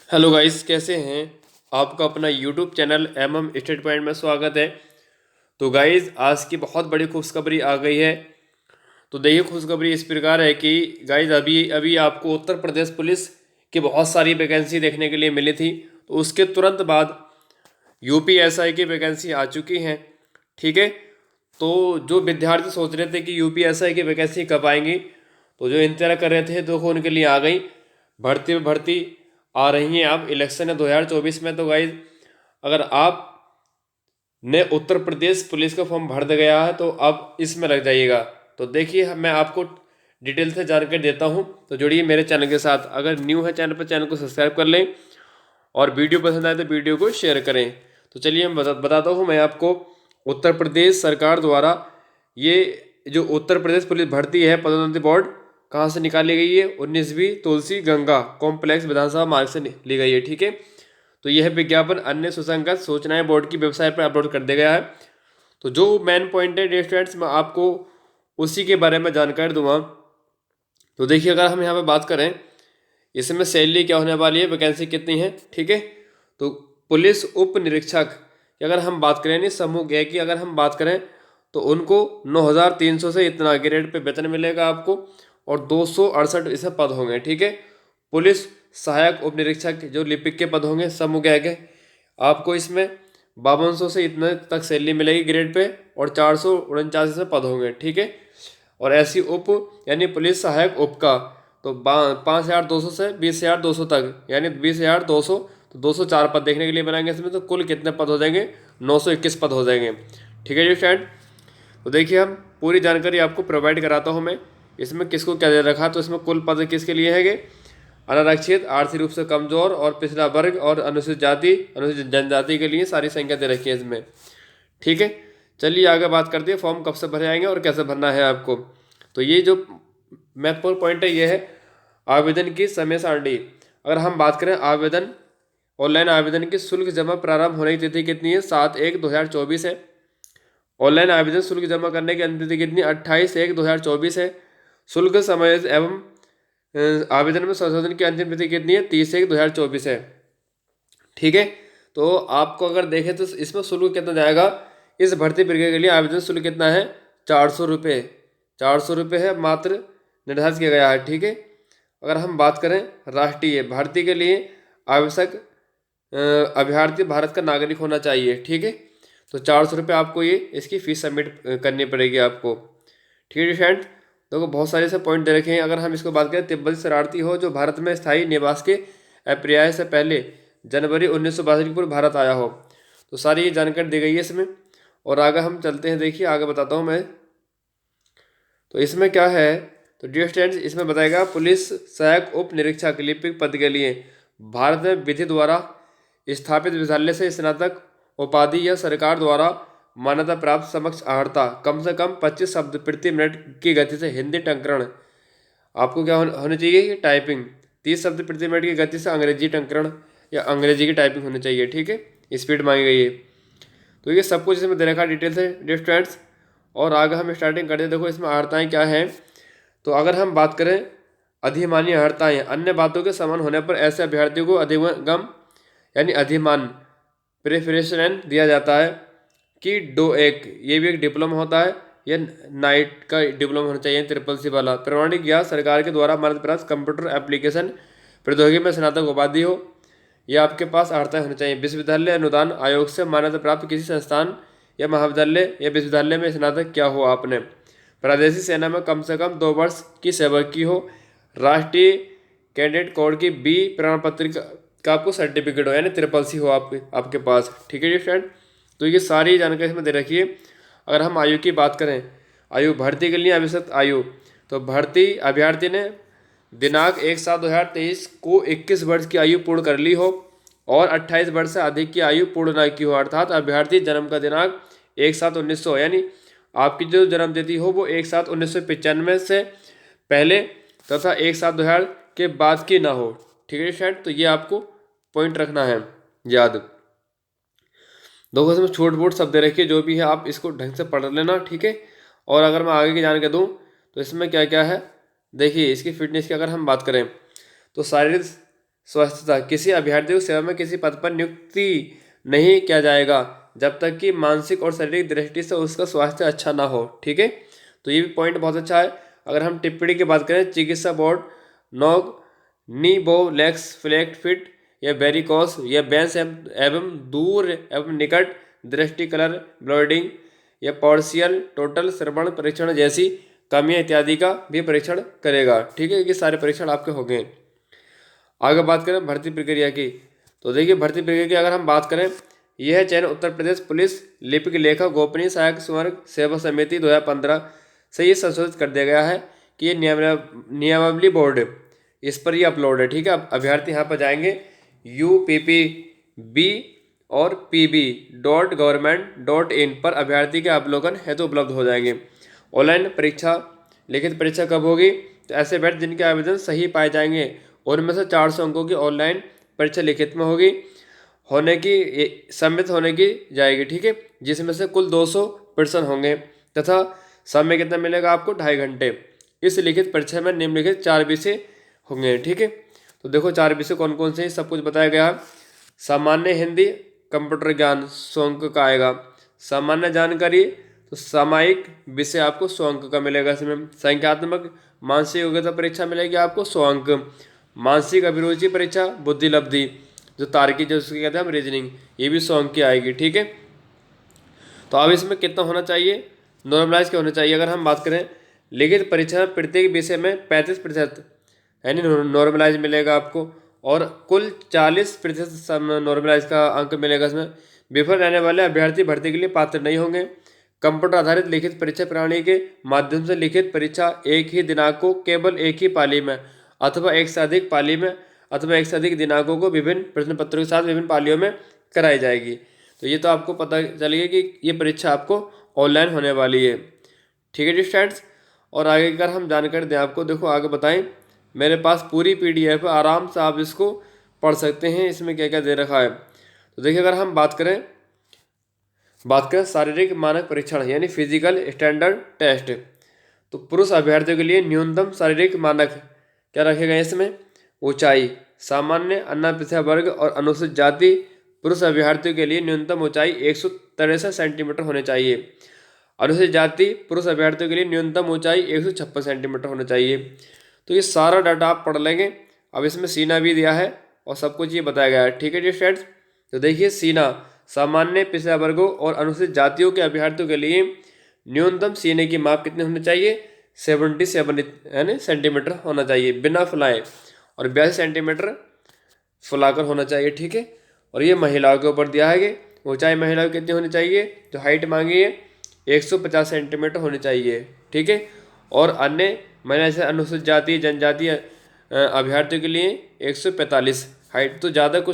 Hello guys, कैसे हैं। आपका अपना यूट्यूब चैनल स्टेट पॉइंट में स्वागत है। तो गाइस, आज की बहुत बड़ी खुशखबरी आ गई है। तो देखिए, खुशखबरी इस प्रकार है कि गाइस अभी अभी आपको उत्तर प्रदेश पुलिस की बहुत सारी वैकेंसी देखने के लिए मिली थी। तो उसके तुरंत बाद यूपीएसआई की वैकेंसी आ चुकी हैं। ठीक है। तो जो विद्यार्थी सोच रहे थे कि यूपीएसआई की वैकेंसी कब आएंगी, तो जो इंतजार कर रहे थे तो उनके लिए आ गई। भर्ती आ रही हैं। अब इलेक्शन है 2024 में। तो गाइज, अगर आप ने उत्तर प्रदेश पुलिस का फॉर्म भर दे गया है तो अब इसमें लग जाइएगा। तो देखिए, मैं आपको डिटेल से जानकारी देता हूँ। तो जुड़िए मेरे चैनल के साथ। अगर न्यू है चैनल पर, चैनल को सब्सक्राइब कर लें और वीडियो पसंद आए तो वीडियो को शेयर करें। तो चलिए मैं बताता हूँ मैं आपको। उत्तर प्रदेश सरकार द्वारा ये जो उत्तर प्रदेश पुलिस भर्ती है, पदोन्नति बोर्ड कहाँ से निकाली गई है? 19वीं तुलसी गंगा कॉम्प्लेक्स विधानसभा मार्ग से ली गई है। ठीक है। तो यह विज्ञापन अन्य सुसंगत सूचनाएं बोर्ड की वेबसाइट पर अपलोड कर दिया गया है। तो जो मेन पॉइंट है डियर स्टूडेंट्स, मैं आपको उसी के बारे में जानकारी दूंगा। तो देखिए, अगर हम यहाँ पे बात करें इसमें सैलरी क्या होने वाली है, वैकेंसी कितनी है। ठीक है। तो पुलिस उप निरीक्षक की अगर हम बात करें, नहीं समूह गृह की अगर हम बात करें, तो उनको 9,300 से इतना ग्रेड पे वेतन मिलेगा आपको। और 268 इसमें पद होंगे। ठीक है। पुलिस सहायक उप निरीक्षक जो लिपिक के पद होंगे समूह गृह के, आपको इसमें 5200 से इतने तक सैलरी मिलेगी ग्रेड पे। और 449 इसमें पद होंगे। ठीक है। और ऐसी उप यानी पुलिस सहायक उप का तो 5,200 से 20,200 तक, यानी 20,200। तो 204 पद देखने के लिए बनाएंगे इसमें। तो कुल कितने पद हो जाएंगे? 921 पद हो जाएंगे। ठीक है जी फ्रेंड। तो देखिए, हम पूरी जानकारी आपको प्रोवाइड कराता हूँ मैं। इसमें किसको क्या दे रखा, तो इसमें कुल पद किसके लिए है? अनारक्षित, आर्थिक रूप से कमजोर और पिछड़ा वर्ग और अनुसूचित जाति, अनुसूचित जनजाति के लिए सारी संख्या दे रखी है इसमें। ठीक है। चलिए आगे बात करते हैं फॉर्म कब से भरे जाएंगे और कैसे भरना है आपको। तो ये जो महत्वपूर्ण पॉइंट है ये है आवेदन की समय सारणी। अगर हम बात करें आवेदन, ऑनलाइन आवेदन की शुल्क जमा प्रारंभ होने की तिथि कितनी है? 7/1/2024 है। ऑनलाइन आवेदन शुल्क जमा करने की अंतिम तिथि कितनी? 28/1/2024 है। शुल्क समय एवं आवेदन में संशोधन की अंतिम तिथि कितनी है? 30/1/2024 है। ठीक है। तो आपको अगर देखें तो इसमें शुल्क कितना जाएगा? इस भर्ती प्रक्रिया के लिए आवेदन शुल्क कितना है? 400 रुपये। 400 रुपये है मात्र, निर्धारित किया गया है। ठीक है। अगर हम बात करें राष्ट्रीय भर्ती के लिए आवश्यक अभ्यर्थी भारत का नागरिक होना चाहिए। ठीक है। तो 400 रुपये आपको ये इसकी फीस सबमिट करनी पड़ेगी आपको। ठीक है फ्रेंड। देखो, बहुत सारे से पॉइंट दे रखे हैं। अगर हम इसको बात करें, तिब्बती शरणार्थी हो जो भारत में स्थायी निवास के अप्रयाय से पहले जनवरी 1962 के पूर्व भारत आया हो। तो सारी ये जानकारी दी गई है इसमें। और आगे हम चलते हैं। देखिए आगे बताता हूँ मैं। तो इसमें क्या है, तो डियर स्टूडेंट्स, इसमें बताएगा पुलिस सहायक उप निरीक्षक लिपिक पद के लिए भारत में विधि द्वारा स्थापित विद्यालय से स्नातक उपाधि या सरकार द्वारा मान्यता प्राप्त समक्ष आहर्ता कम से कम 25 शब्द प्रति मिनट की गति से हिंदी टंकरण आपको क्या होनी चाहिए? टाइपिंग 30 शब्द प्रति मिनट की गति से अंग्रेजी टंकरण या अंग्रेजी की टाइपिंग होनी चाहिए। ठीक है। स्पीड मांगी गई है। तो ये सब कुछ इसमें दे रखा डिटेल से डियर स्टूडेंट्स। और आगे हम स्टार्टिंग करते हैं। देखो, इसमें आहर्ताएँ क्या हैं। तो अगर हम बात करें अधिमान्य आहर्ताएँ, अन्य बातों के समान होने पर ऐसे अभ्यर्थियों को अधिगम यानी अधिमान प्रेफरेंस दिया जाता है। कि डो एक ये भी एक डिप्लोमा होता है, या नाइट का डिप्लोमा होना चाहिए, ट्रिपल सी वाला प्रमाणिक या सरकार के द्वारा मान्यता प्राप्त कंप्यूटर एप्लीकेशन प्रौद्योगिकी में स्नातक उपाधि हो। यह आपके पास अर्हता होनी चाहिए। विश्वविद्यालय अनुदान आयोग से मान्यता प्राप्त किसी संस्थान या महाविद्यालय या विश्वविद्यालय में स्नातक क्या हो आपने। प्रादेशिक सेना में कम से कम 2 वर्ष की सेवा की हो। राष्ट्रीय कैडेट कोड की बी प्रमाण पत्र का आपको सर्टिफिकेट हो, यानी ट्रिपल सी हो आपके पास। ठीक है जी फ्रेंड। तो ये सारी जानकारी इसमें दे रखी है। अगर हम आयु की बात करें, आयु भर्ती के लिए आवश्यक आयु, तो भर्ती अभ्यर्थी ने दिनांक 1/7/2023 को 21 वर्ष की आयु पूर्ण कर ली हो और 28 वर्ष से अधिक की आयु पूर्ण न की हो। अर्थात अभ्यर्थी जन्म का दिनांक 1/7/1900, यानी आपकी जो जन्म तिथि हो वो 1/7/1995 से पहले तथा 1/7/2000 के बाद की ना हो। ठीक है शायद। तो ये आपको पॉइंट रखना है याद। देखो, इसमें छोट बोट शब्द रखिए, जो भी है आप इसको ढंग से पढ़ लेना। ठीक है। और अगर मैं आगे की जानकारी दूँ तो इसमें क्या क्या है, देखिए इसकी फिटनेस की अगर हम बात करें तो शारीरिक स्वास्थ्यता, किसी अभ्यर्थी को सेवा में किसी पद पर नियुक्ति नहीं किया जाएगा जब तक कि मानसिक और शारीरिक दृष्टि से उसका स्वास्थ्य अच्छा ना हो। ठीक है, तो ये भी पॉइंट बहुत अच्छा है। अगर हम टिप्पणी की बात करें, चिकित्सा बोर्ड नोग नी बो लेक्स फ्लेक्ट फिट या वेरिकोस या बेंस एवं दूर एवं निकट दृष्टि कलर ब्लडिंग या पार्शियल टोटल श्रवण परीक्षण जैसी कमियां इत्यादि का भी परीक्षण करेगा। ठीक है, ये सारे परीक्षण आपके हो गए। आगे बात करें भर्ती प्रक्रिया की, तो देखिए भर्ती प्रक्रिया की अगर हम बात करें, यह चयन उत्तर प्रदेश पुलिस लिपिक लेखक गोपनीय सहायक स्वर्ग सेवा समिति 2015 से ये संशोधित कर दिया गया है कि ये नियमावली बोर्ड इस पर ये अपलोड है। ठीक है, अब अभ्यर्थी यहाँ पर जाएंगे UPPB और pb.government.in पर अभ्यर्थी के अवलोकन हेतु उपलब्ध हो जाएंगे। ऑनलाइन परीक्षा लिखित परीक्षा कब होगी, तो ऐसे अभ्यर्थी जिनके आवेदन सही पाए जाएंगे उनमें से 400 अंकों की ऑनलाइन परीक्षा लिखित में होगी सम्मिलित होने की जाएगी। ठीक है, जिसमें से कुल 200 प्रश्न होंगे तथा समय कितना मिलेगा आपको, 2.5 घंटे। इस लिखित परीक्षा में निम्नलिखित 4 विषय होंगे। ठीक है, तो देखो 4 विषय कौन कौन से हैं सब कुछ बताया गया। सामान्य हिंदी, कंप्यूटर ज्ञान 100 अंक का आएगा। सामान्य जानकारी तो सामायिक विषय आपको 100 अंक का मिलेगा। इसमें संख्यात्मक मानसिक योग्यता परीक्षा मिलेगी आपको 100 अंक। मानसिक अभिरुचि परीक्षा बुद्धि लब्धि जो तार्किक जो उसके कहते हैं हम रीजनिंग, ये भी 100 अंक की आएगी। ठीक है, तो अब इसमें कितना होना चाहिए, नॉर्मलाइज क्या होना चाहिए। अगर हम बात करें लिखित परीक्षा में प्रत्येक विषय में 35% यानी नॉर्मलाइज मिलेगा आपको और कुल 40% नॉर्मलाइज का अंक मिलेगा। इसमें विफल रहने वाले अभ्यर्थी भर्ती के लिए पात्र नहीं होंगे। कंप्यूटर आधारित लिखित परीक्षा प्रणाली के माध्यम से लिखित परीक्षा एक ही दिनांक को केवल एक ही पाली में अथवा एक से अधिक पाली में अथवा एक से अधिक दिनांकों को विभिन्न प्रश्न पत्रों के साथ विभिन्न पालियों में कराई जाएगी। तो ये तो आपको पता चलेगा कि ये परीक्षा आपको ऑनलाइन होने वाली है। ठीक है जी स्टूडेंट्स, और आगे अगर हम जानकारी दें आपको, देखो आगे बताएं, मेरे पास पूरी PDF है, आराम से आप इसको पढ़ सकते हैं, इसमें क्या क्या दे रखा है। तो देखिए अगर हम बात करें शारीरिक मानक परीक्षण यानी फिजिकल स्टैंडर्ड टेस्ट, तो पुरुष अभ्यर्थियों के लिए न्यूनतम शारीरिक मानक क्या रखे गए इसमें, ऊंचाई सामान्य अन्नपृथ्या वर्ग और अनुसूचित जाति पुरुष अभ्यर्थियों के लिए न्यूनतम ऊंचाई 163 सेंटीमीटर होने चाहिए। अनुसूचित जाति पुरुष अभ्यर्थियों के लिए न्यूनतम ऊंचाई 156 सेंटीमीटर होना चाहिए। तो ये सारा डाटा आप पढ़ लेंगे। अब इसमें सीना भी दिया है और सब कुछ ये बताया गया है। ठीक है जी स्टूडेंट्स, तो देखिए सीना सामान्य पिछड़ा वर्गों और अनुसूचित जातियों के अभ्यर्थियों के लिए न्यूनतम सीने की माप कितनी होनी चाहिए, 77 यानी सेंटीमीटर होना चाहिए बिना फुलाए और 82 सेंटीमीटर फुलाकर होना चाहिए। ठीक है, और ये महिलाओं के ऊपर दिया है कि ऊंचाई महिलाओं की कितनी होनी चाहिए, जो हाइट मांगी है 150 सेंटीमीटर होनी चाहिए। ठीक है, और अन्य महिला जैसे अनुसूचित जाति जनजाति अभ्यर्थियों के लिए 145 हाइट तो ज़्यादा कुछ